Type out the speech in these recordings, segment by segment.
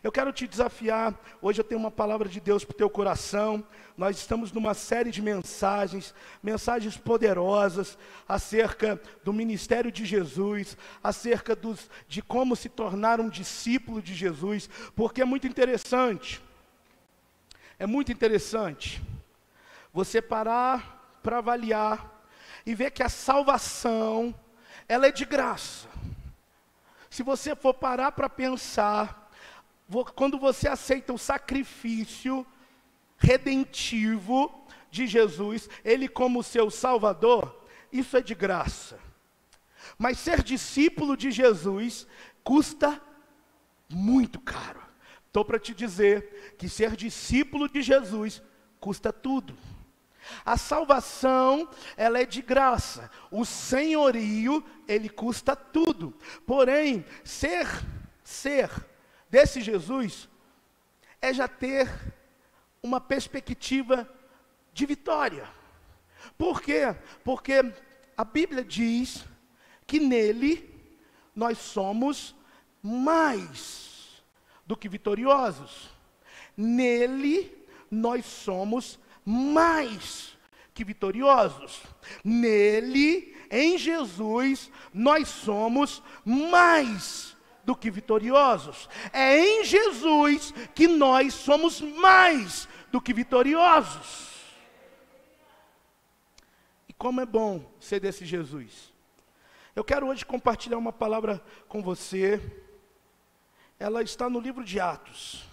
Eu quero te desafiar, hoje eu tenho uma palavra de Deus para o teu coração. Nós estamos numa série de mensagens poderosas, acerca do ministério de Jesus, acerca de como se tornar um discípulo de Jesus, porque é muito interessante você parar para avaliar e ver que a salvação, ela é de graça. Se você for parar para pensar, quando você aceita o sacrifício redentivo de Jesus, Ele como seu Salvador, isso é de graça. Mas ser discípulo de Jesus custa muito caro. Estou para te dizer que ser discípulo de Jesus custa tudo. A salvação, ela é de graça. O senhorio, ele custa tudo. Porém, ser desse Jesus é já ter uma perspectiva de vitória. Por quê? Porque a Bíblia diz que nele nós somos mais do que vitoriosos. Nele nós somos mais que vitoriosos. Nele, em Jesus, nós somos mais do que vitoriosos. É em Jesus que nós somos mais do que vitoriosos. E como é bom ser desse Jesus. Eu quero hoje compartilhar uma palavra com você. Ela está no livro de Atos.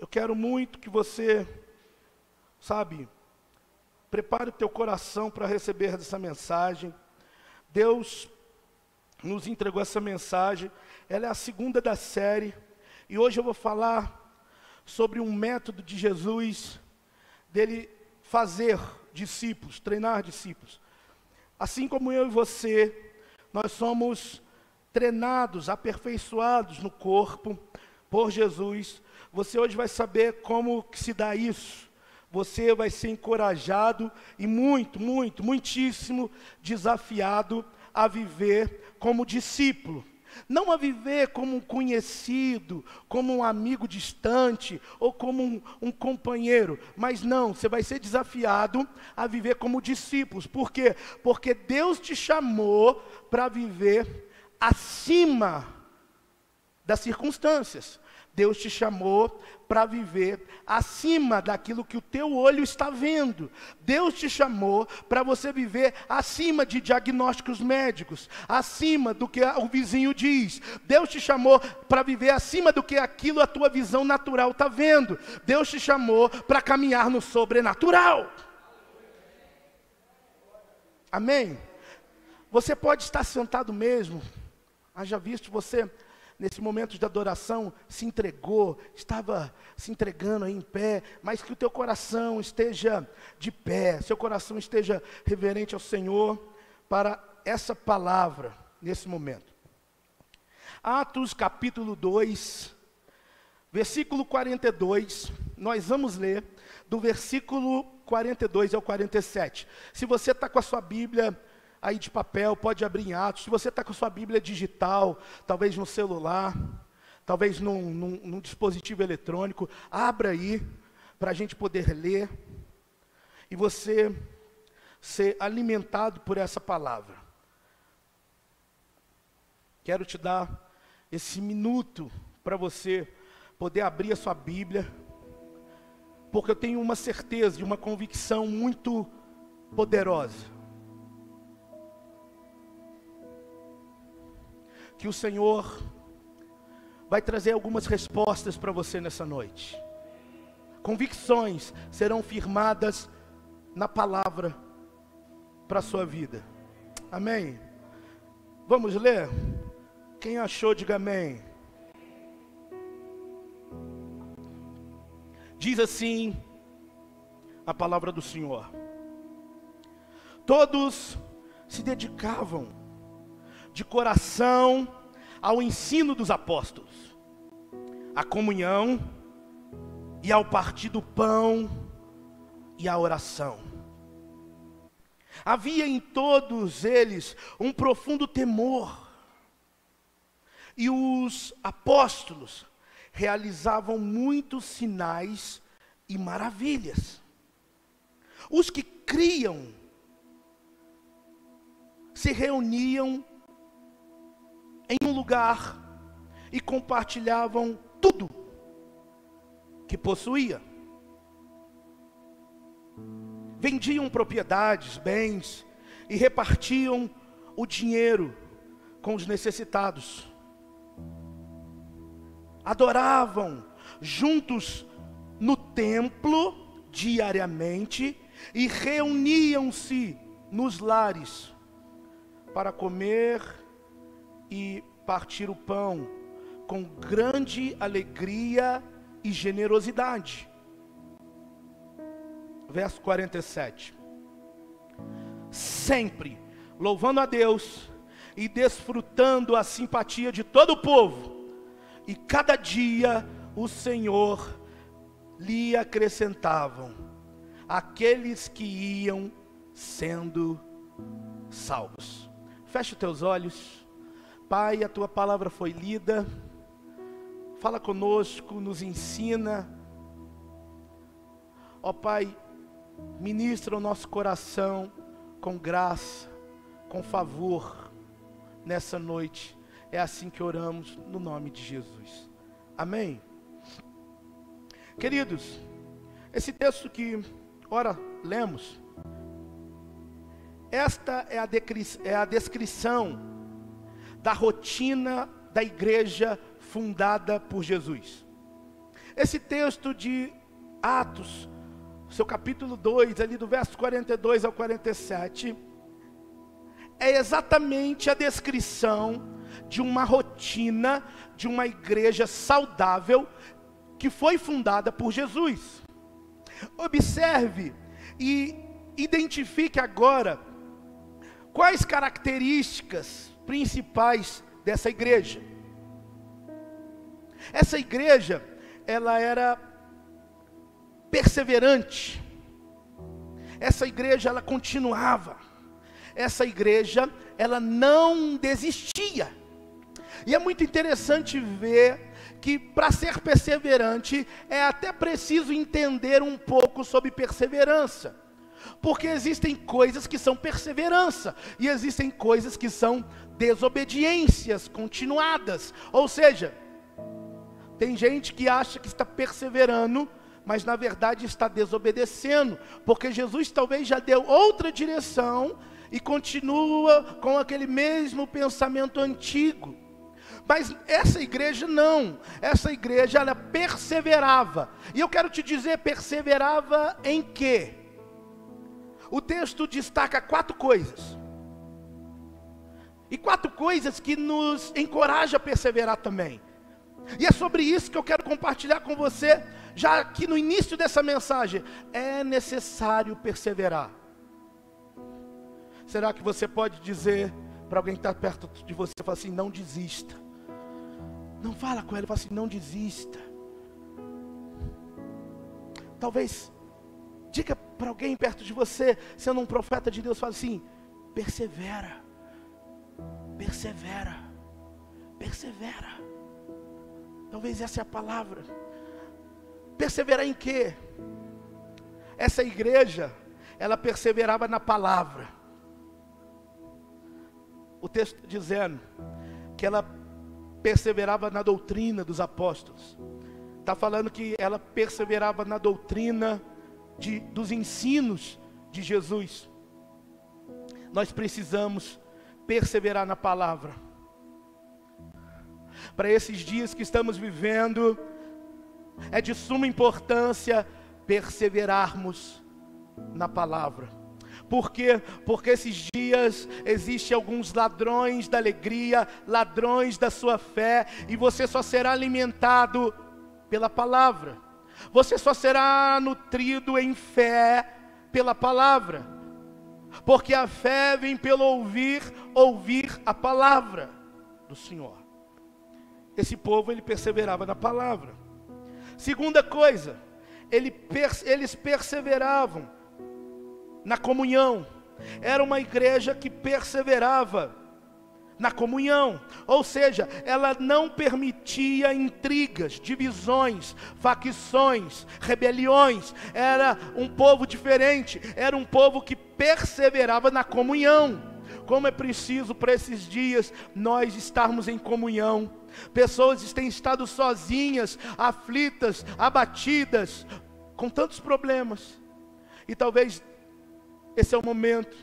Eu quero muito que você, prepare o teu coração para receber essa mensagem. Deus nos entregou essa mensagem, ela é a segunda da série, e hoje eu vou falar sobre um método de Jesus, dele fazer discípulos, treinar discípulos. Assim como eu e você, nós somos treinados, aperfeiçoados no corpo, por Jesus. Você hoje vai saber como que se dá isso. Você vai ser encorajado e muitíssimo desafiado a viver como discípulo. Não a viver como um conhecido, como um amigo distante, ou como um companheiro. Mas não, você vai ser desafiado a viver como discípulos. Por quê? Porque Deus te chamou para viver acima das circunstâncias. Deus te chamou para viver acima daquilo que o teu olho está vendo. Deus te chamou para você viver acima de diagnósticos médicos, acima do que o vizinho diz. Deus te chamou para viver acima do que aquilo a tua visão natural está vendo. Deus te chamou para caminhar no sobrenatural. Amém? Você pode estar sentado mesmo, haja visto você nesse momento de adoração, se entregou, estava se entregando aí em pé, mas que o teu coração esteja de pé, seu coração esteja reverente ao Senhor, para essa palavra, nesse momento. Atos capítulo 2, versículo 42, nós vamos ler do versículo 42 ao 47. Se você está com a sua Bíblia aí de papel, pode abrir em Atos. Se você está com a sua Bíblia digital, talvez no celular, talvez num dispositivo eletrônico, abra aí, para a gente poder ler, e você ser alimentado por essa palavra. Quero te dar esse minuto, para você poder abrir a sua Bíblia, porque eu tenho uma certeza e uma convicção muito poderosa, que o Senhor vai trazer algumas respostas para você nessa noite. Convicções serão firmadas na palavra para a sua vida. Amém? Vamos ler? Quem achou, diga amém. Diz assim a palavra do Senhor: todos se dedicavam de coração ao ensino dos apóstolos, à comunhão e ao partir do pão e à oração. Havia em todos eles um profundo temor, E os apóstolos realizavam muitos sinais e maravilhas. Os que criam se reuniam em um lugar e compartilhavam tudo que possuía. Vendiam propriedades, bens e repartiam o dinheiro com os necessitados. Adoravam juntos no templo diariamente e reuniam-se nos lares para comer e partir o pão com grande alegria e generosidade. Verso 47. Sempre louvando a Deus e desfrutando a simpatia de todo o povo, e cada dia o Senhor lhe acrescentavam aqueles que iam sendo salvos. Feche os teus olhos. Pai, a tua palavra foi lida. Fala conosco, nos ensina. Ó Pai, ministra o nosso coração com graça, com favor nessa noite. É assim que oramos no nome de Jesus. Amém? Queridos, esse texto que ora lemos, esta é a descrição da rotina da igreja fundada por Jesus. Esse texto de Atos, seu capítulo 2, ali do verso 42 ao 47, é exatamente a descrição de uma rotina de uma igreja saudável que foi fundada por Jesus. Observe e identifique agora quais características principais dessa igreja. Essa igreja, ela era perseverante. Essa igreja, ela continuava. Essa igreja, ela não desistia. E é muito interessante ver que para ser perseverante é até preciso entender um pouco sobre perseverança. Porque existem coisas que são perseverança e existem coisas que são desobediências continuadas. Ou seja, tem gente que acha que está perseverando, mas na verdade está desobedecendo, porque Jesus talvez já deu outra direção e continua com aquele mesmo pensamento antigo. Mas essa igreja não, essa igreja ela perseverava. E eu quero te dizer, perseverava em quê? O texto destaca 4 coisas. E 4 coisas que nos encorajam a perseverar também. E é sobre isso que eu quero compartilhar com você, já aqui no início dessa mensagem. É necessário perseverar. Será que você pode dizer para alguém que está perto de você, fala assim, não desista. Não fala com ele, fala assim, não desista. Talvez diga para alguém perto de você, sendo um profeta de Deus, fala assim, persevera, persevera, persevera. Talvez essa é a palavra. Perseverar em quê? Essa igreja, ela perseverava na palavra. O texto está dizendo que ela perseverava na doutrina dos apóstolos. Está falando que ela perseverava na doutrina dos ensinos de Jesus. Nós precisamos perseverar na palavra. Para esses dias que estamos vivendo, é de suma importância perseverarmos na palavra. Por quê? Porque esses dias existem alguns ladrões da alegria, ladrões da sua fé, e você só será alimentado pela palavra. Você só será nutrido em fé pela palavra. Porque a fé vem pelo ouvir a palavra do Senhor. Esse povo, ele perseverava na palavra. Segunda coisa, eles perseveravam na comunhão. Era uma igreja que perseverava na comunhão. Ou seja, ela não permitia intrigas, divisões, facções, rebeliões. Era um povo diferente, era um povo que perseverava na comunhão. Como é preciso para esses dias nós estarmos em comunhão. Pessoas têm estado sozinhas, aflitas, abatidas, com tantos problemas. E talvez esse é o momento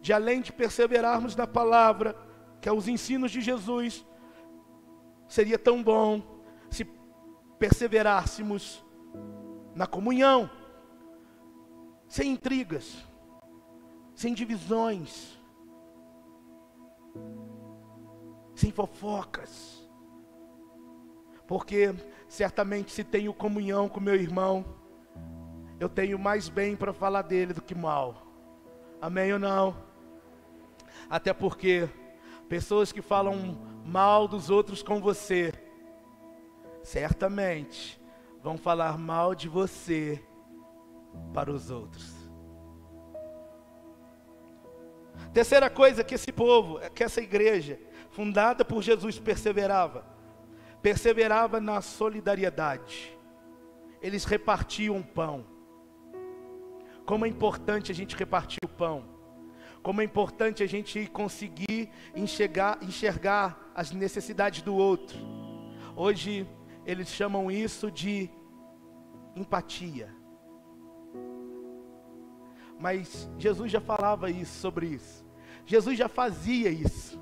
de, além de perseverarmos na palavra, que é os ensinos de Jesus, seria tão bom se perseverássemos na comunhão, sem intrigas, sem divisões, sem fofocas, porque certamente se tenho comunhão com meu irmão, eu tenho mais bem para falar dele do que mal. Amém ou não? Até porque pessoas que falam mal dos outros com você, certamente vão falar mal de você para os outros. Terceira coisa que esse povo, que essa igreja, fundada por Jesus, perseverava na solidariedade. Eles repartiam pão. Como é importante a gente repartir o pão. Como é importante a gente conseguir enxergar as necessidades do outro. Hoje eles chamam isso de empatia. Mas Jesus já falava sobre isso. Jesus já fazia isso.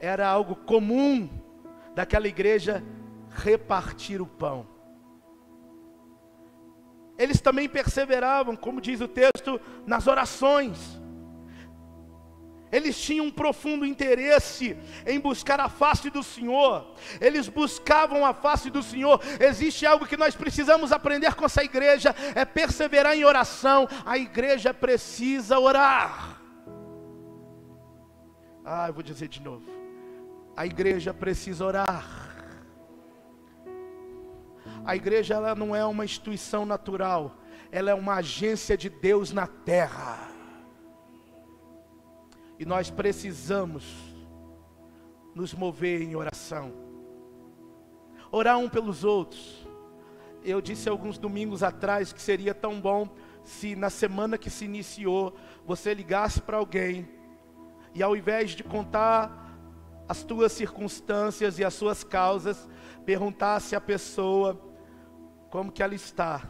Era algo comum daquela igreja repartir o pão. Eles também perseveravam, como diz o texto, nas orações. Eles tinham um profundo interesse em buscar a face do Senhor. Eles buscavam a face do Senhor. Existe algo que nós precisamos aprender com essa igreja, é perseverar em oração. A igreja precisa orar. Eu vou dizer de novo. A igreja precisa orar. A igreja, ela não é uma instituição natural, ela é uma agência de Deus na terra. E nós precisamos nos mover em oração. Orar um pelos outros. Eu disse alguns domingos atrás que seria tão bom se na semana que se iniciou, você ligasse para alguém e, ao invés de contar as tuas circunstâncias e as suas causas, perguntasse à pessoa como que ela está.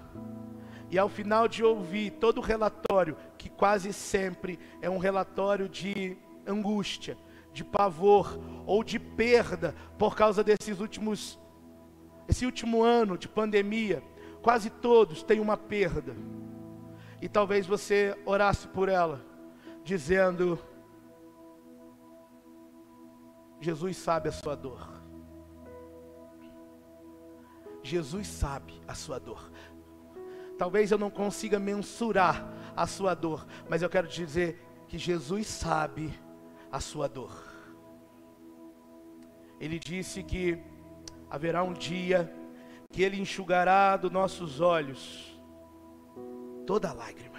E ao final de ouvir todo o relatório, que quase sempre é um relatório de angústia, de pavor ou de perda por causa esse último ano de pandemia, quase todos têm uma perda. E talvez você orasse por ela, dizendo: Jesus sabe a sua dor. Jesus sabe a sua dor. Talvez eu não consiga mensurar a sua dor, mas eu quero te dizer que Jesus sabe a sua dor. Ele disse que haverá um dia que Ele enxugará dos nossos olhos toda lágrima.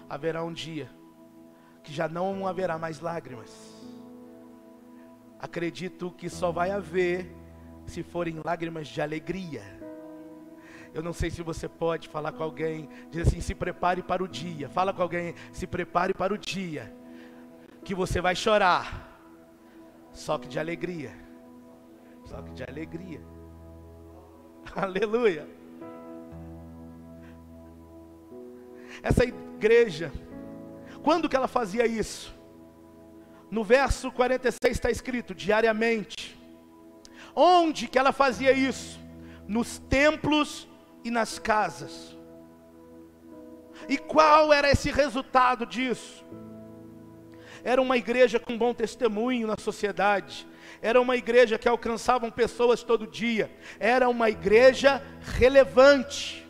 Haverá um dia que já não haverá mais lágrimas. Acredito que só vai haver se forem lágrimas de alegria. Eu não sei se você pode falar com alguém, diz assim: se prepare para o dia. Fala com alguém: se prepare para o dia que você vai chorar, só que de alegria. Só que de alegria. Aleluia. Essa igreja, quando que ela fazia isso? No verso 46 está escrito: diariamente. Onde que ela fazia isso? Nos templos e nas casas. E qual era esse resultado disso? Era uma igreja com bom testemunho na sociedade. Era uma igreja que alcançavam pessoas todo dia. Era uma igreja relevante.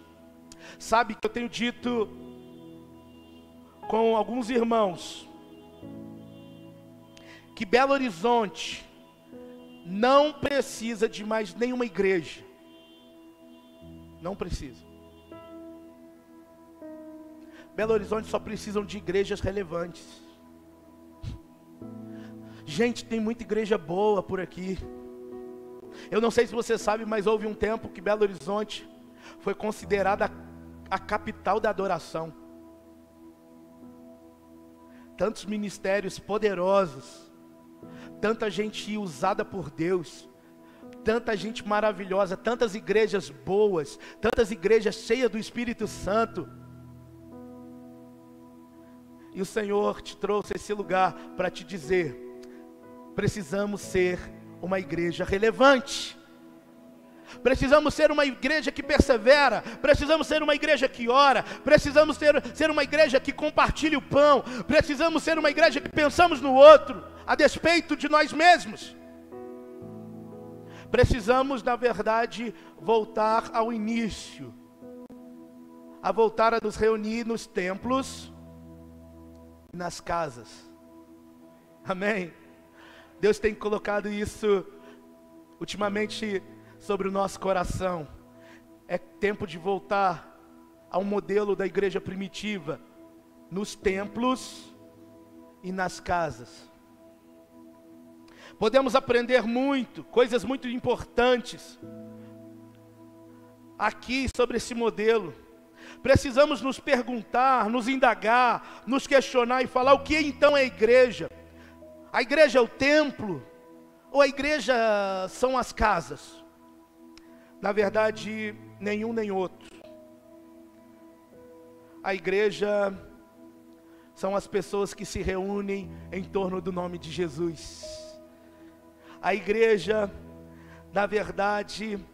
Sabe que eu tenho dito com alguns irmãos que Belo Horizonte não precisa de mais nenhuma igreja. Não precisa. Belo Horizonte só precisam de igrejas relevantes. Gente, tem muita igreja boa por aqui. Eu não sei se você sabe, mas houve um tempo que Belo Horizonte foi considerada a capital da adoração. Tantos ministérios poderosos, tanta gente usada por Deus, tanta gente maravilhosa, tantas igrejas boas, tantas igrejas cheias do Espírito Santo. E o Senhor te trouxe esse lugar para te dizer: precisamos ser uma igreja relevante. Precisamos ser uma igreja que persevera, precisamos ser uma igreja que ora, precisamos ser uma igreja que compartilha o pão, precisamos ser uma igreja que pensamos no outro, a despeito de nós mesmos. Precisamos, na verdade, voltar ao início, a voltar a nos reunir nos templos e nas casas. Amém? Deus tem colocado isso ultimamente sobre o nosso coração. É tempo de voltar ao modelo da igreja primitiva, nos templos e nas casas. Podemos aprender muito, coisas muito importantes aqui sobre esse modelo. Precisamos nos perguntar, nos indagar, nos questionar e falar: o que então é a igreja? A igreja é o templo? Ou a igreja são as casas? Na verdade, nenhum nem outro. A igreja são as pessoas que se reúnem em torno do nome de Jesus. A igreja, na verdade,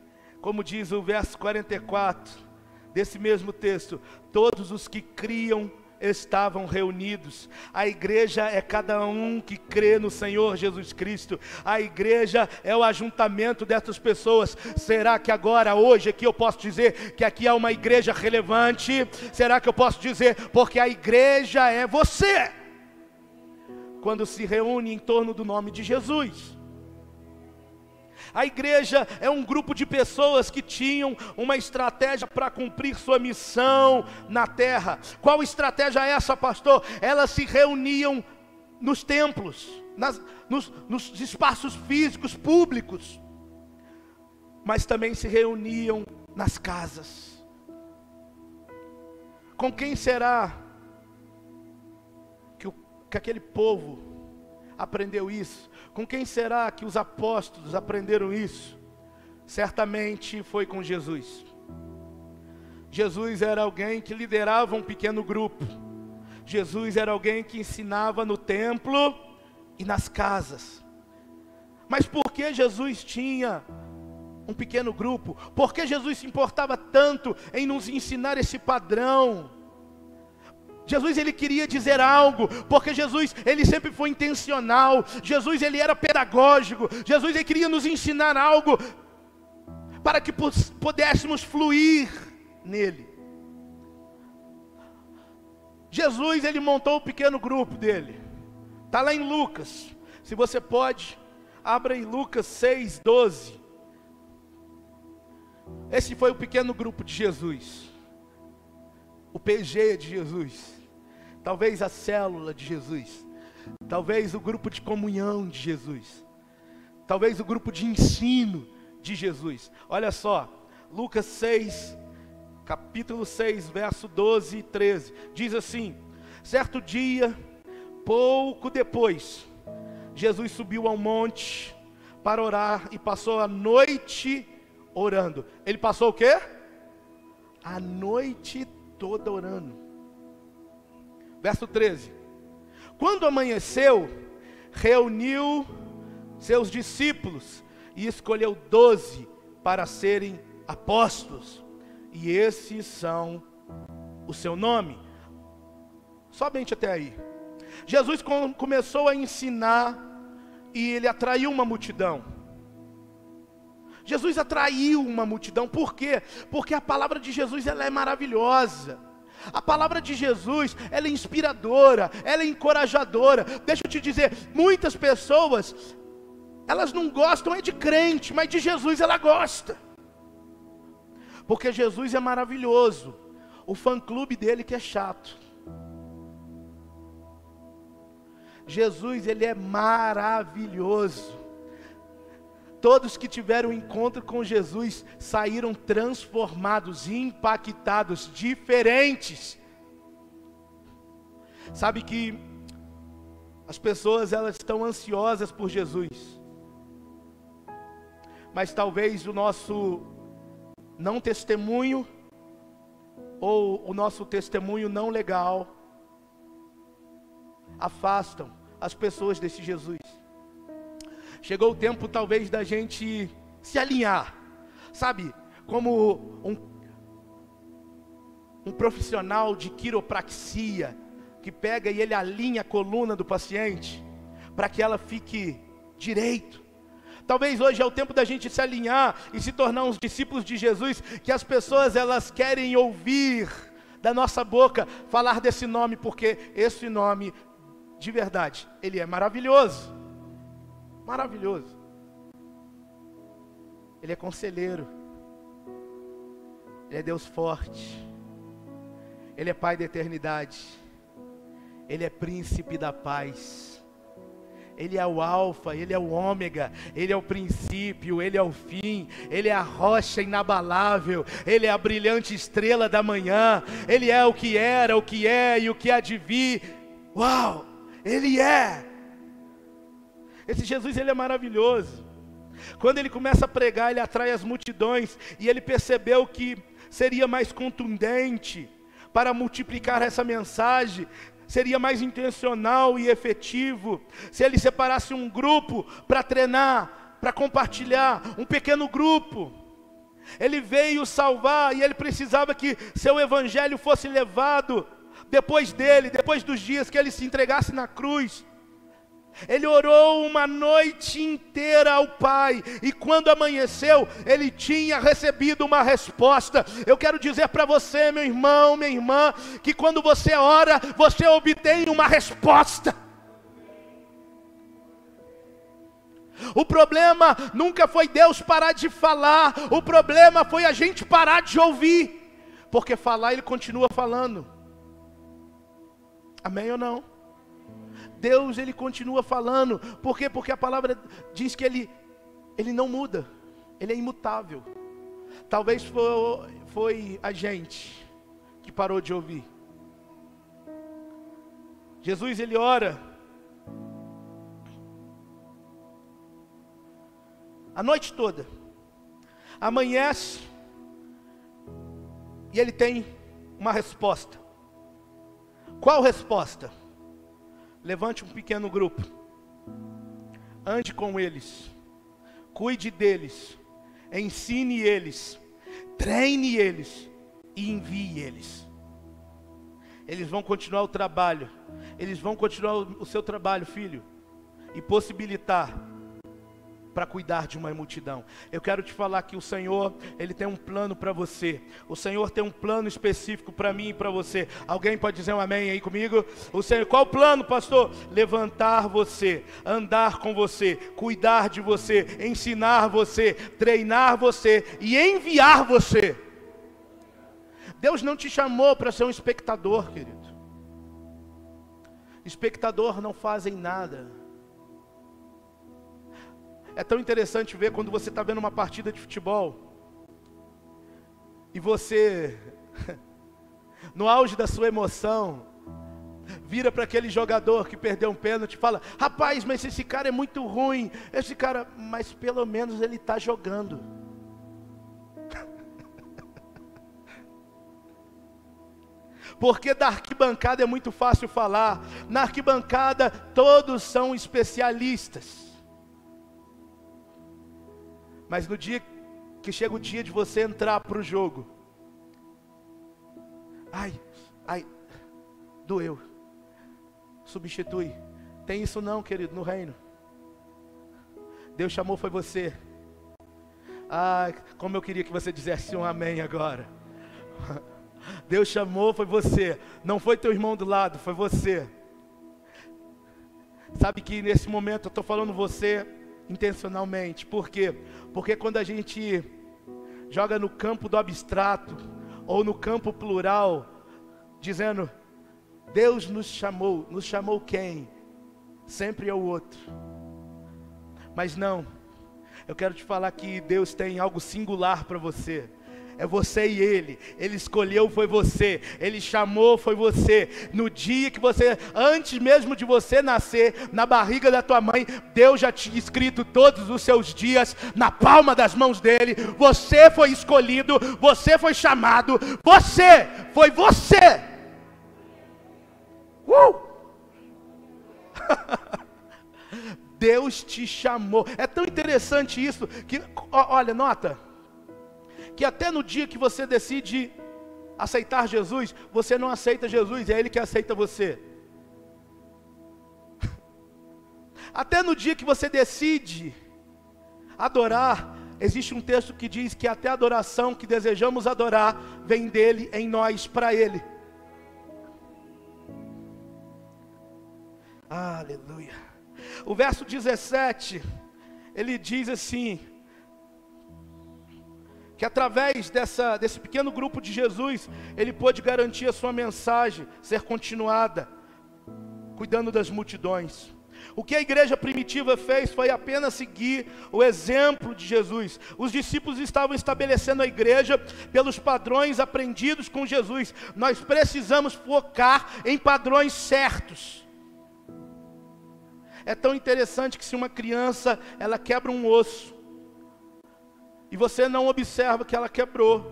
como diz o verso 44 desse mesmo texto, todos os que criam estavam reunidos. A igreja é cada um que crê no Senhor Jesus Cristo. A igreja é o ajuntamento dessas pessoas. Será que agora, hoje aqui eu posso dizer que aqui é uma igreja relevante? Será que eu posso dizer, porque a igreja é você, quando se reúne em torno do nome de Jesus? A igreja é um grupo de pessoas que tinham uma estratégia para cumprir sua missão na terra. Qual estratégia é essa, pastor? Elas se reuniam nos templos, nos espaços físicos públicos, mas também se reuniam nas casas. Com quem será que aquele povo aprendeu isso? Com quem será que os apóstolos aprenderam isso? Certamente foi com Jesus. Jesus era alguém que liderava um pequeno grupo. Jesus era alguém que ensinava no templo e nas casas. Mas por que Jesus tinha um pequeno grupo? Por que Jesus se importava tanto em nos ensinar esse padrão? Jesus, ele queria dizer algo, porque Jesus, ele sempre foi intencional. Jesus, ele era pedagógico. Jesus, ele queria nos ensinar algo para que pudéssemos fluir nele. Jesus, ele montou o pequeno grupo dele. Está lá em Lucas. Se você pode, abra em Lucas 6:12. Esse foi o pequeno grupo de Jesus, o PG de Jesus, talvez a célula de Jesus, talvez o grupo de comunhão de Jesus, talvez o grupo de ensino de Jesus. Olha só, Lucas 6, capítulo 6, verso 12 e 13, diz assim: certo dia, pouco depois, Jesus subiu ao monte para orar e passou a noite orando. Ele passou o quê? A noite toda orando. Verso 13: quando amanheceu, reuniu seus discípulos e escolheu 12 para serem apóstolos, e esses são o seu nome. Somente até aí. Jesus começou a ensinar e ele atraiu uma multidão. Jesus atraiu uma multidão. Por quê? Porque a palavra de Jesus, ela é maravilhosa. A palavra de Jesus, ela é inspiradora, ela é encorajadora. Deixa eu te dizer, muitas pessoas, elas não gostam é de crente, mas de Jesus ela gosta. Porque Jesus é maravilhoso. O fã-clube dele que é chato. Jesus, ele é maravilhoso. Todos que tiveram um encontro com Jesus saíram transformados, impactados, diferentes. Sabe que as pessoas, elas estão ansiosas por Jesus, mas talvez o nosso não testemunho, ou o nosso testemunho não legal, afastam as pessoas desse Jesus. Chegou o tempo talvez da gente se alinhar, sabe, como um profissional de quiropraxia, que pega e ele alinha a coluna do paciente, para que ela fique direito. Talvez hoje é o tempo da gente se alinhar e se tornar uns discípulos de Jesus, que as pessoas, elas querem ouvir da nossa boca falar desse nome, porque esse nome, de verdade, ele é maravilhoso. Maravilhoso. Ele é conselheiro. Ele é Deus forte. Ele é Pai da eternidade. Ele é príncipe da paz. Ele é o alfa, ele é o ômega, ele é o princípio, ele é o fim, ele é a rocha inabalável, ele é a brilhante estrela da manhã, ele é o que era, o que é e o que há de vir. Uau! Ele é! Esse Jesus, ele é maravilhoso. Quando ele começa a pregar, ele atrai as multidões, e ele percebeu que seria mais contundente para multiplicar essa mensagem, seria mais intencional e efetivo se ele separasse um grupo para treinar, para compartilhar, um pequeno grupo. Ele veio salvar e ele precisava que seu evangelho fosse levado depois dele, depois dos dias que ele se entregasse na cruz. Ele orou uma noite inteira ao Pai, e quando amanheceu, ele tinha recebido uma resposta. Eu quero dizer para você, meu irmão, minha irmã, que quando você ora, você obtém uma resposta. O problema nunca foi Deus parar de falar, o problema foi a gente parar de ouvir, porque falar, ele continua falando. Amém ou não? Deus, ele continua falando. Por quê? Porque a palavra diz que ele não muda, ele é imutável. Talvez foi a gente que parou de ouvir. Jesus, ele ora a noite toda, amanhece, e ele tem uma resposta. Qual resposta? Levante um pequeno grupo, ande com eles, cuide deles, ensine eles, treine eles e envie eles. Eles vão continuar o trabalho, eles vão continuar o seu trabalho, filho, e possibilitar para cuidar de uma multidão. Eu quero te falar que o Senhor, ele tem um plano para você. O Senhor tem um plano específico para mim e para você. Alguém pode dizer um amém aí comigo? O Senhor, qual o plano, pastor? Levantar você, andar com você, cuidar de você, ensinar você, treinar você e enviar você. Deus não te chamou para ser um espectador, querido. Espectador não fazem nada. É tão interessante ver quando você está vendo uma partida de futebol e você, no auge da sua emoção, vira para aquele jogador que perdeu um pênalti e fala: rapaz, mas esse cara é muito ruim, esse cara, mas pelo menos ele está jogando. Porque da arquibancada é muito fácil falar, na arquibancada todos são especialistas. Mas no dia que chega o dia de você entrar para o jogo, ai, doeu, substitui. Tem isso não, querido, no reino. Deus chamou foi você. Como eu queria que você dissesse um amém agora. Deus chamou foi você, não foi teu irmão do lado, foi você. Sabe que nesse momento eu estou falando você intencionalmente. Por quê? Porque quando a gente joga no campo do abstrato, ou no campo plural, dizendo, Deus nos chamou quem? sempre é o outro. Mas não, eu quero te falar que Deus tem algo singular para você. É você e Ele escolheu, foi você, Ele chamou, foi você. No dia que você, antes mesmo de você nascer, na barriga da tua mãe, Deus já tinha escrito todos os seus dias na palma das mãos dEle. Você foi escolhido, você foi chamado, foi você. Deus te chamou. É tão interessante isso, que, olha, nota, que até no dia que você decide aceitar Jesus, você não aceita Jesus, é Ele que aceita você. Até no dia que você decide adorar, existe um texto que diz que até a adoração que desejamos adorar, vem dEle, em nós, para Ele. Aleluia. O verso 17, ele diz assim, que através desse pequeno grupo de Jesus, ele pôde garantir a sua mensagem ser continuada, cuidando das multidões. O que a igreja primitiva fez foi apenas seguir o exemplo de Jesus. Os discípulos estavam estabelecendo a igreja pelos padrões aprendidos com Jesus. Nós precisamos focar em padrões certos. É tão interessante que se uma criança, ela quebra um osso, e você não observa que ela quebrou.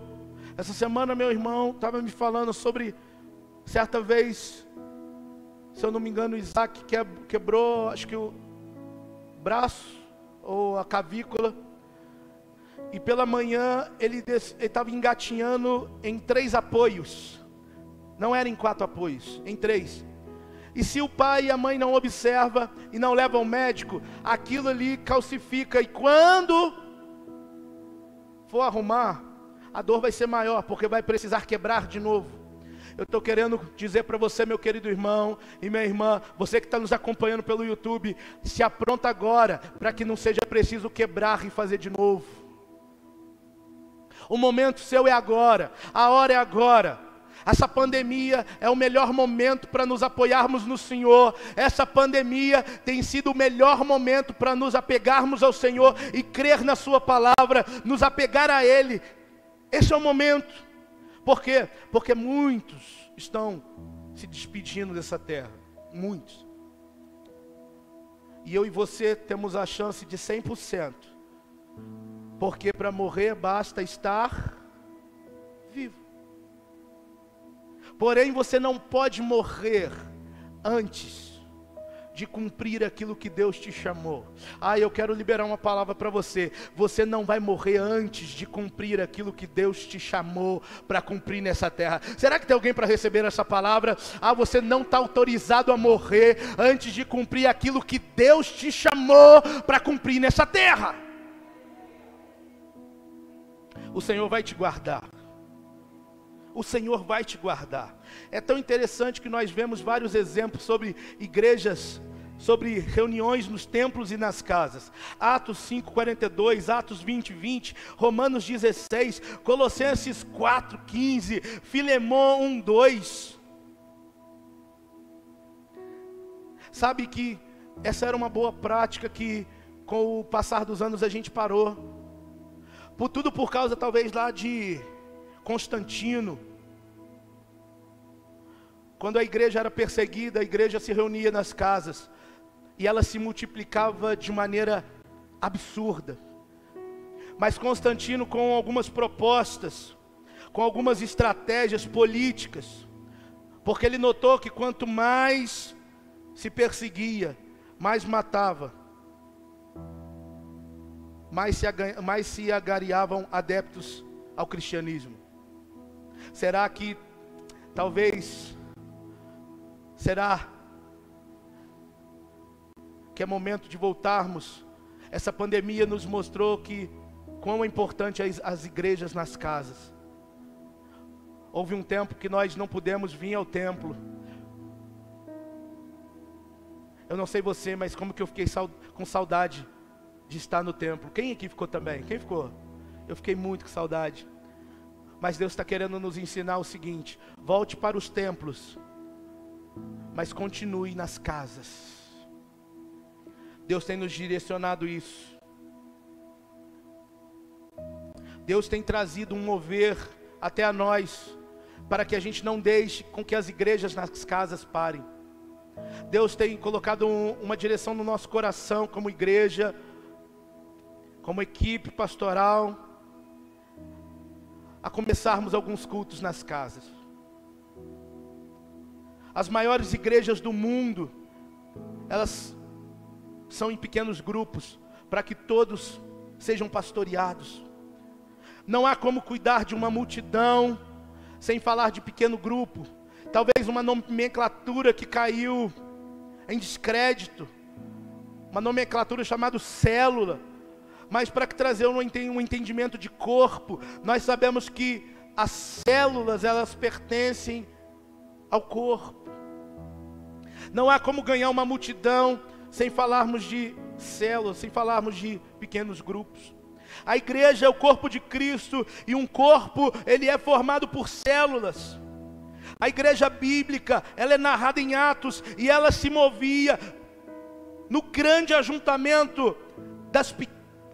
Essa semana meu irmão estava me falando sobre, certa vez, se eu não me engano, Isaac quebrou, acho que o braço, ou a clavícula, e pela manhã ele estava engatinhando em 3 apoios, não era em 4 apoios, em 3. E se o pai e a mãe não observam e não levam ao médico, aquilo ali calcifica, e quando for arrumar, a dor vai ser maior, porque vai precisar quebrar de novo. Eu estou querendo dizer para você, meu querido irmão e minha irmã, você que está nos acompanhando pelo YouTube, se apronta agora, para que não seja preciso quebrar e fazer de novo. O momento seu é agora, a hora é agora. Essa pandemia é o melhor momento para nos apoiarmos no Senhor. Essa pandemia tem sido o melhor momento para nos apegarmos ao Senhor e crer na sua palavra, nos apegar a Ele. Esse é o momento. Por quê? Porque muitos estão se despedindo dessa terra. Muitos. E eu e você temos a chance de 100%. Porque para morrer basta estar vivo. Porém, você não pode morrer antes de cumprir aquilo que Deus te chamou. Eu quero liberar uma palavra para você. Você não vai morrer antes de cumprir aquilo que Deus te chamou para cumprir nessa terra. Será que tem alguém para receber essa palavra? Você não está autorizado a morrer antes de cumprir aquilo que Deus te chamou para cumprir nessa terra. O Senhor vai te guardar. O Senhor vai te guardar. É tão interessante que nós vemos vários exemplos sobre igrejas, sobre reuniões nos templos e nas casas. Atos 5:42, Atos 20:20, Romanos 16, Colossenses 4:15, Filemão 1:2. Sabe que essa era uma boa prática que com o passar dos anos a gente parou. Tudo por causa talvez lá de Constantino. Quando a igreja era perseguida, a igreja se reunia nas casas e ela se multiplicava de maneira absurda. Mas Constantino, com algumas propostas, com algumas estratégias políticas, porque ele notou que quanto mais se perseguia, mais matava, mais se agariavam adeptos ao cristianismo. Será que será que é momento de voltarmos? Essa pandemia nos mostrou que quão é importante as igrejas nas casas. Houve um tempo que nós não pudemos vir ao templo. Eu não sei você, mas como que eu fiquei com saudade de estar no templo. Quem aqui ficou também? Quem ficou? Eu fiquei muito com saudade. Mas Deus está querendo nos ensinar o seguinte: volte para os templos, mas continue nas casas. Deus tem nos direcionado isso. Deus tem trazido um mover até a nós, para que a gente não deixe com que as igrejas nas casas parem. Deus tem colocado uma direção no nosso coração, como igreja, como equipe pastoral, a começarmos alguns cultos nas casas. As maiores igrejas do mundo, elas são em pequenos grupos, para que todos sejam pastoreados. Não há como cuidar de uma multidão sem falar de pequeno grupo. Talvez uma nomenclatura que caiu em descrédito, uma nomenclatura chamada célula. Mas para trazer um entendimento de corpo, nós sabemos que as células, elas pertencem ao corpo. Não há como ganhar uma multidão sem falarmos de células, sem falarmos de pequenos grupos. A igreja é o corpo de Cristo, e um corpo, ele é formado por células. A igreja bíblica, ela é narrada em Atos, e ela se movia no grande ajuntamento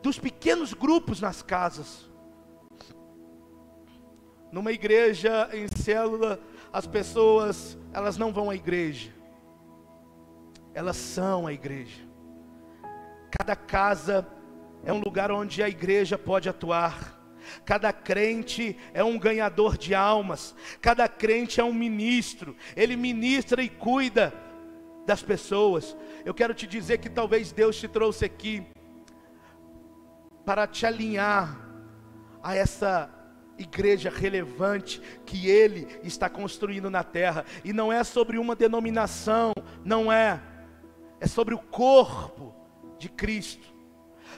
dos pequenos grupos nas casas. Numa igreja em célula, as pessoas, elas não vão à igreja, elas são a igreja. Cada casa é um lugar onde a igreja pode atuar. Cada crente é um ganhador de almas. Cada crente é um ministro. Ele ministra e cuida das pessoas. Eu quero te dizer que talvez Deus te trouxe aqui para te alinhar a essa igreja relevante que Ele está construindo na terra. E não é sobre uma denominação, não é. É sobre o corpo de Cristo.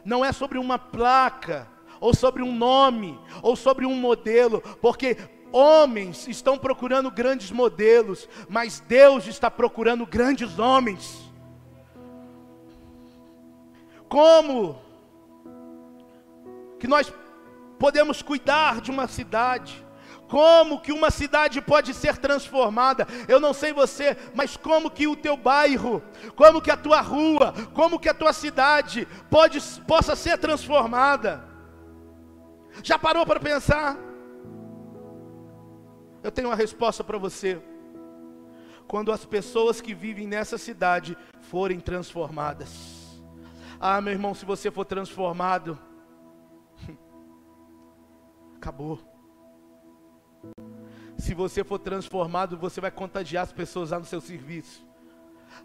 Não é sobre uma placa, ou sobre um nome, ou sobre um modelo, porque homens estão procurando grandes modelos, mas Deus está procurando grandes homens. Como que nós podemos cuidar de uma cidade? Como que uma cidade pode ser transformada? Eu não sei você, mas como que o teu bairro, como que a tua rua, como que a tua cidade possa ser transformada? Já parou para pensar? Eu tenho uma resposta para você. Quando as pessoas que vivem nessa cidade forem transformadas. Ah, meu irmão, se você for transformado, acabou. Se você for transformado, você vai contagiar as pessoas lá no seu serviço,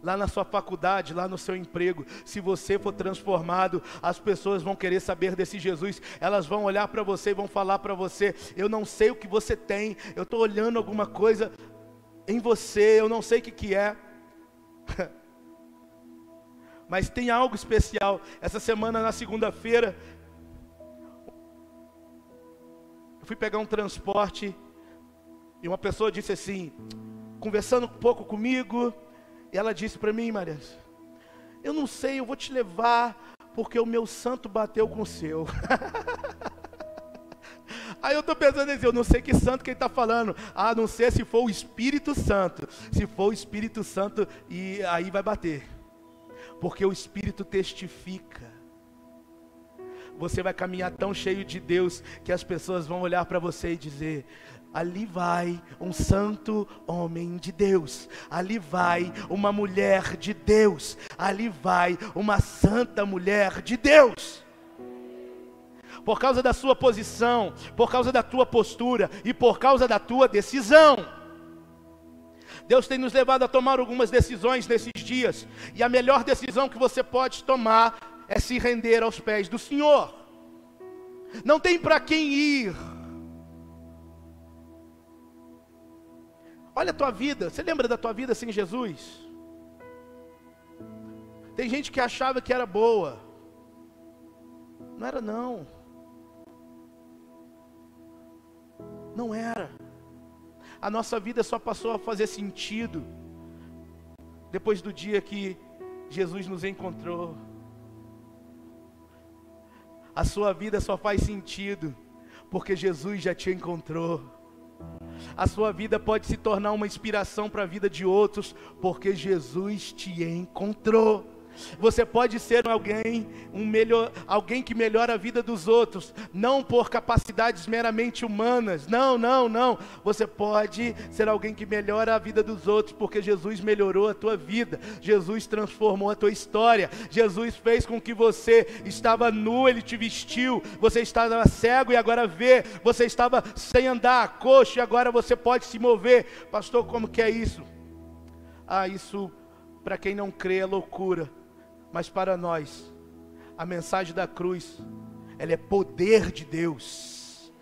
lá na sua faculdade, lá no seu emprego. Se você for transformado, as pessoas vão querer saber desse Jesus. Elas vão olhar para você e vão falar para você: eu não sei o que você tem, eu estou olhando alguma coisa em você, eu não sei o que é. Mas tem algo especial. Essa semana, na segunda-feira, eu fui pegar um transporte, e uma pessoa disse assim, conversando um pouco comigo, e ela disse para mim: Maria, eu não sei, eu vou te levar, porque o meu santo bateu com o seu. Aí eu estou pensando assim, eu não sei que santo que ele está falando, a não ser se for o Espírito Santo. Se for o Espírito Santo, e aí vai bater, porque o Espírito testifica. Você vai caminhar tão cheio de Deus, que as pessoas vão olhar para você e dizer: ali vai um santo homem de Deus, ali vai uma mulher de Deus, ali vai uma santa mulher de Deus. Por causa da sua posição, por causa da tua postura e por causa da tua decisão. Deus tem nos levado a tomar algumas decisões nesses dias, e a melhor decisão que você pode tomar é se render aos pés do Senhor. Não tem para quem ir. Olha a tua vida, você lembra da tua vida sem Jesus? Tem gente que achava que era boa. Não era não. Não era. A nossa vida só passou a fazer sentido depois do dia que Jesus nos encontrou. A sua vida só faz sentido porque Jesus já te encontrou. A sua vida pode se tornar uma inspiração para a vida de outros, porque Jesus te encontrou. Você pode ser alguém que melhora a vida dos outros, não por capacidades meramente humanas. Não. Você pode ser alguém que melhora a vida dos outros, porque Jesus melhorou a tua vida. Jesus transformou a tua história. Jesus fez com que você estava nu, Ele te vestiu. Você estava cego e agora vê. Você estava sem andar, coxo, e agora você pode se mover. Pastor, como que é isso? Isso para quem não crê é loucura. Mas para nós, a mensagem da cruz, ela é poder de Deus.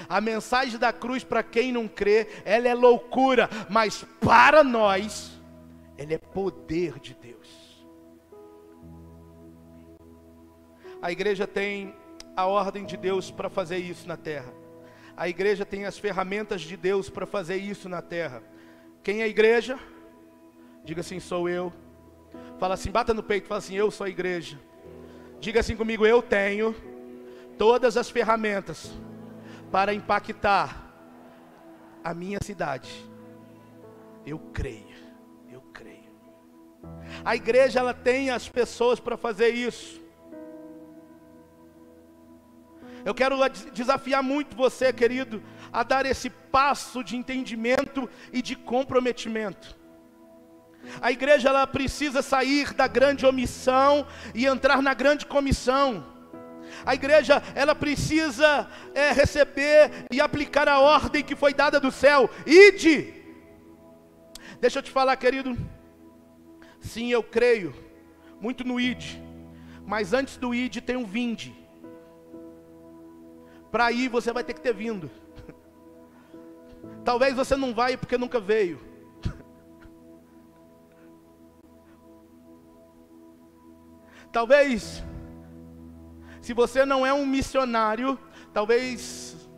A mensagem da cruz, para quem não crê, ela é loucura. Mas para nós, ela é poder de Deus. A igreja tem a ordem de Deus para fazer isso na terra. A igreja tem as ferramentas de Deus para fazer isso na terra. Quem é a igreja? Diga assim, sou eu. Fala assim, bata no peito, fala assim, eu sou a igreja. Diga assim comigo, eu tenho todas as ferramentas para impactar a minha cidade. Eu creio. A igreja, ela tem as pessoas para fazer isso. Eu quero desafiar muito você, querido, a dar esse passo de entendimento e de comprometimento. A igreja, ela precisa sair da grande omissão e entrar na grande comissão. A igreja, ela precisa receber e aplicar a ordem que foi dada do céu. Ide! Deixa eu te falar, querido. Sim, eu creio muito no ide. Mas antes do ide tem um vinde. Para ir você vai ter que ter vindo. Talvez você não vai porque nunca veio. Talvez, se você não é um missionário, talvez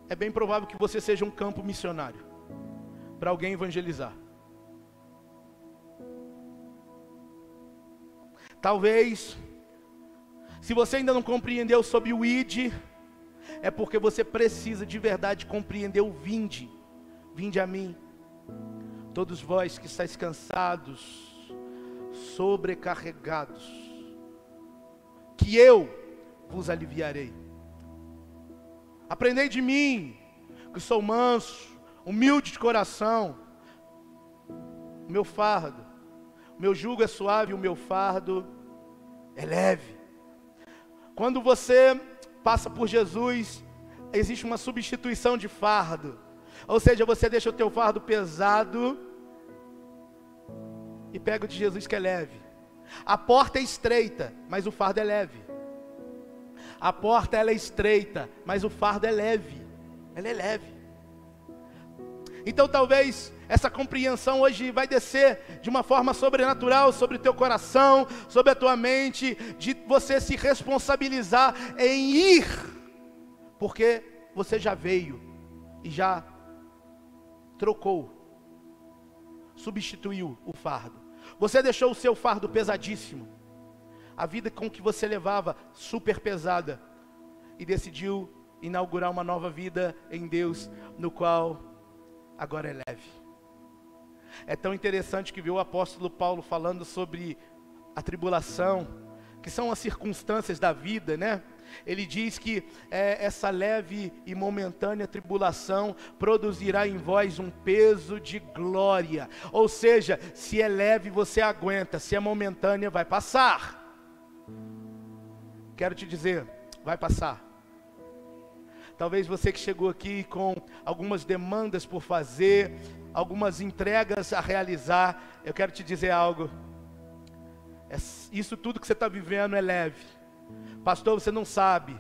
é bem provável que você seja um campo missionário para alguém evangelizar. Talvez, se você ainda não compreendeu sobre o ide, é porque você precisa de verdade compreender o vinde. Vinde a mim, todos vós que estáis cansados, sobrecarregados, que eu vos aliviarei. Aprendei de mim, que sou manso, humilde de coração. O meu fardo, o meu jugo é suave, o meu fardo é leve. Quando você passa por Jesus, existe uma substituição de fardo. Ou seja, você deixa o teu fardo pesado e pega o de Jesus que é leve. A porta é estreita, mas o fardo é leve. A porta, ela é estreita, mas o fardo é leve. Ela é leve. Então talvez essa compreensão hoje vai descer de uma forma sobrenatural sobre o teu coração, sobre a tua mente, de você se responsabilizar em ir, porque você já veio e já trocou, substituiu o fardo. Você deixou o seu fardo pesadíssimo, a vida com que você levava super pesada, e decidiu inaugurar uma nova vida em Deus, no qual agora é leve. É tão interessante que viu o apóstolo Paulo falando sobre a tribulação, que são as circunstâncias da vida, né? Ele diz que essa leve e momentânea tribulação produzirá em vós um peso de glória. Ou seja, se é leve você aguenta, se é momentânea vai passar. Quero te dizer, vai passar. Talvez você que chegou aqui com algumas demandas por fazer, algumas entregas a realizar, eu quero te dizer algo. Isso tudo que você está vivendo é leve. Pastor, você não sabe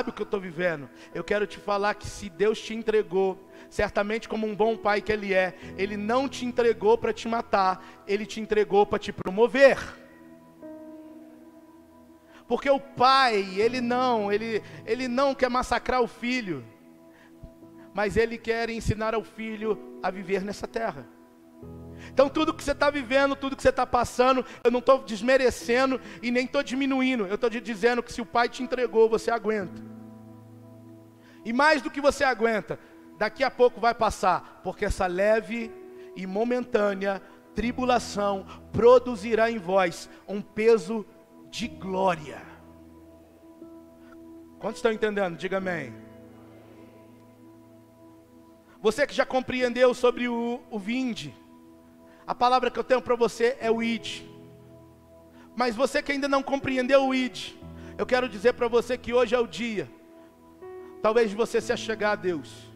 o que eu estou vivendo. Eu quero te falar que se Deus te entregou, certamente como um bom pai que Ele é, Ele não te entregou para te matar, Ele te entregou para te promover. Porque o pai, ele não quer massacrar o filho, mas ele quer ensinar ao filho a viver nessa terra. Então tudo que você está vivendo, tudo que você está passando, eu não estou desmerecendo e nem estou diminuindo. Eu estou te dizendo que se o pai te entregou, você aguenta. E mais do que você aguenta, daqui a pouco vai passar. Porque essa leve e momentânea tribulação produzirá em vós um peso de glória. Quantos estão entendendo? Diga amém. Você que já compreendeu sobre o vinde, a palavra que eu tenho para você é o id. Mas você que ainda não compreendeu o id, eu quero dizer para você que hoje é o dia, talvez, de você se achegar a Deus.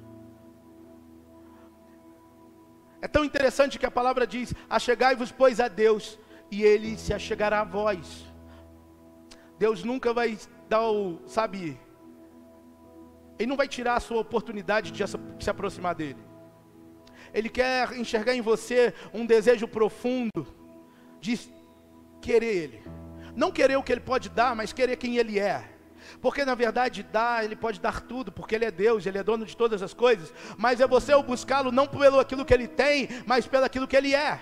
É tão interessante que a palavra diz: achegai-vos, pois, a Deus, e Ele se achegará a vós. Deus nunca vai dar Ele não vai tirar a sua oportunidade de se aproximar dEle. Ele quer enxergar em você um desejo profundo de querer Ele. Não querer o que Ele pode dar, mas querer quem Ele é. Porque na verdade Ele pode dar tudo, porque Ele é Deus, Ele é dono de todas as coisas. Mas é você o buscá-lo não pelo aquilo que Ele tem, mas pelo aquilo que Ele é.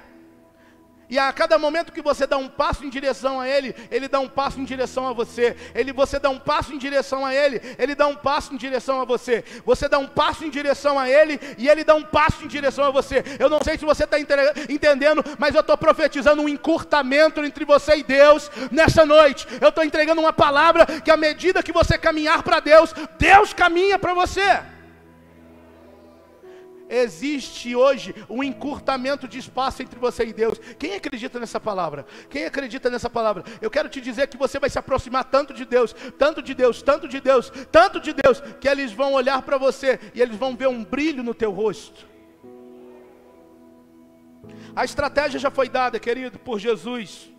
E a cada momento que você dá um passo em direção a Ele, Ele dá um passo em direção a você. Você dá um passo em direção a Ele, Ele dá um passo em direção a você. Você dá um passo em direção a Ele, e Ele dá um passo em direção a você. Eu não sei se você está entendendo, mas eu estou profetizando um encurtamento entre você e Deus nessa noite. Eu estou entregando uma palavra que à medida que você caminhar para Deus, Deus caminha para você. Existe hoje um encurtamento de espaço entre você e Deus. Quem acredita nessa palavra? Quem acredita nessa palavra? Eu quero te dizer que você vai se aproximar tanto de Deus, tanto de Deus, tanto de Deus, tanto de Deus, que eles vão olhar para você e eles vão ver um brilho no teu rosto. A estratégia já foi dada, querido, por Jesus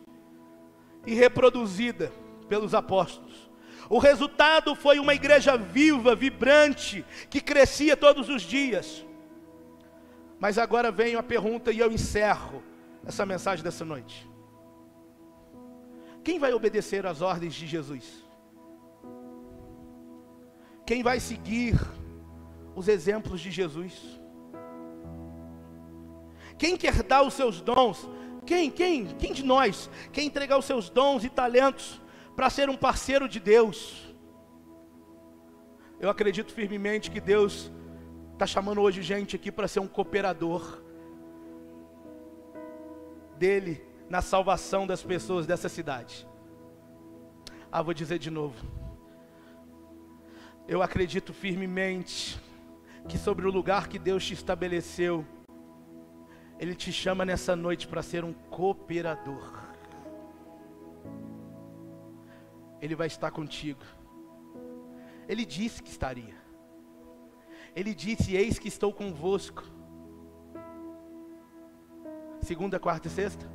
e reproduzida pelos apóstolos. O resultado foi uma igreja viva, vibrante, que crescia todos os dias. Mas agora vem a pergunta e eu encerro essa mensagem dessa noite. Quem vai obedecer às ordens de Jesus? Quem vai seguir os exemplos de Jesus? Quem quer dar os seus dons? Quem de nós quer entregar os seus dons e talentos para ser um parceiro de Deus? Eu acredito firmemente que Deus está chamando hoje gente aqui para ser um cooperador dele na salvação das pessoas dessa cidade. Vou dizer de novo. Eu acredito firmemente que sobre o lugar que Deus te estabeleceu, Ele te chama nessa noite para ser um cooperador. Ele vai estar contigo. Ele disse que estaria. Ele disse: eis que estou convosco. Segunda, quarta e sexta?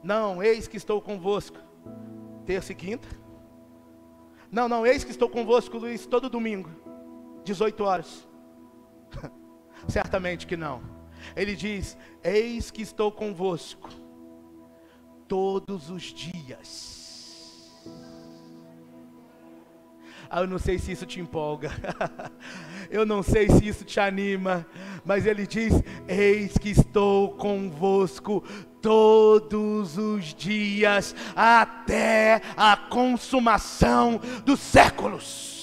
Não, eis que estou convosco. Terça e quinta? Não, eis que estou convosco, Luiz, todo domingo, 18 horas. Certamente que não. Ele diz: eis que estou convosco todos os dias. Eu não sei se isso te empolga. Eu não sei se isso te anima. Mas Ele diz: eis que estou convosco todos os dias, até a consumação dos séculos.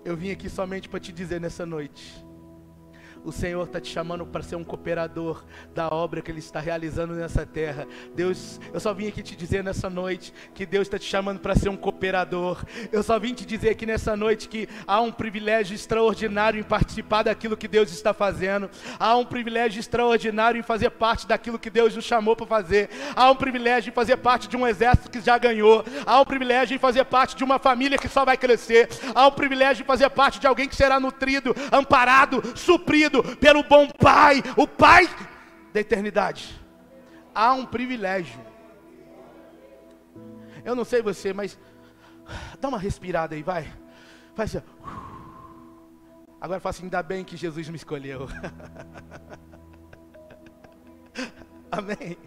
Eu vim aqui somente para te dizer nessa noite: o Senhor está te chamando para ser um cooperador da obra que Ele está realizando nessa terra. Deus, eu só vim aqui te dizer nessa noite que Deus está te chamando para ser um cooperador. Eu só vim te dizer aqui nessa noite que há um privilégio extraordinário em participar daquilo que Deus está fazendo. Há um privilégio extraordinário em fazer parte daquilo que Deus nos chamou para fazer. Há um privilégio em fazer parte de um exército que já ganhou. Há um privilégio em fazer parte de uma família que só vai crescer. Há um privilégio em fazer parte de alguém que será nutrido, amparado, suprido pelo bom Pai, o Pai da eternidade. Há um privilégio. Eu não sei você, mas dá uma respirada aí, vai. Faz assim. Agora fala assim: ainda bem que Jesus me escolheu. Amém.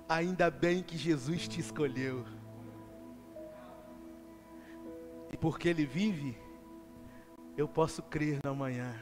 Ainda bem que Jesus te escolheu. E porque Ele vive, eu posso crer no amanhã.